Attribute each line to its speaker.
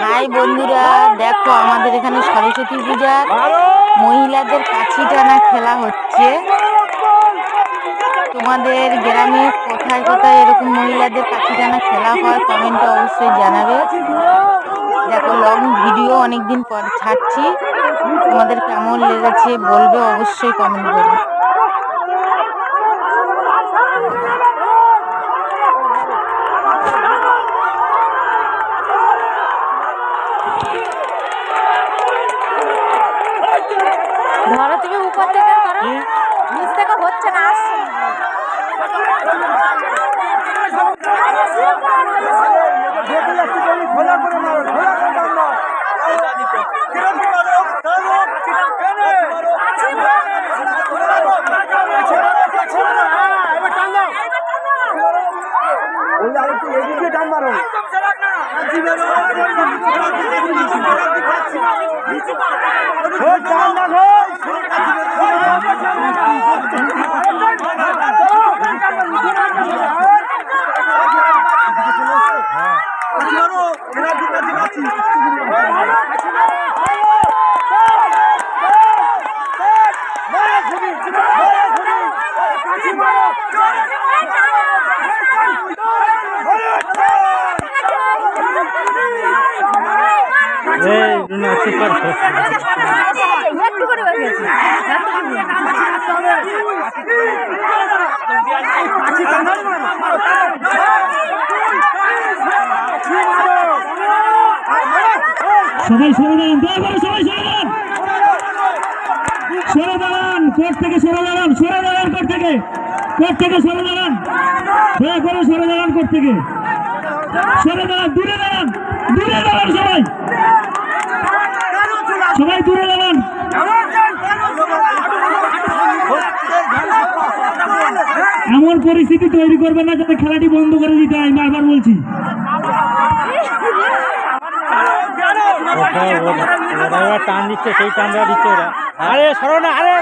Speaker 1: High বন্ধুরা, দেখো আমাদের এখানে সরস্বতী পূজার মহিলাদের কাছি টানা খেলা হচ্ছে। তোমাদের গ্রামে কোথায় কোথায় এরকম মহিলাদের কাছি টানা খেলা হয় কমেন্টে অবশ্যই জানাবে। দেখো লং ভিডিও অনেকদিন পর ছাড়ছি, তোমাদের কেমন লেগেছে বলবে অবশ্যই কমেন্ট করে।
Speaker 2: ধরো তুমি উপর থেকে করো, নিচ থেকে হচ্ছে না, আসছে
Speaker 3: সবাই সরে দাঁড়ান, দয়া করে সবাই সরে দাঁড়ান, সরে দাঁড়ান, কোর্ট থেকে সরে দাঁড়ান, সরে দাঁড়ান, কোর্ট থেকে সরে দাঁড়ান, দয়া করে সরে দাঁড়ান, কোর্ট থেকে সরে দাঁড়ান, দূরে দাঁড়ান, দূরে দাঁড়ান, সবাই দূরে দাঁড়ান। এমন পরিস্থিতি তৈরি করবে না যাতে খেলাটি বন্ধ করে দিতে হয়, আমি আবার বলছি।
Speaker 4: টান দিচ্ছে, সেই টান দিচ্ছে ওরা। আরে সরো না, আরে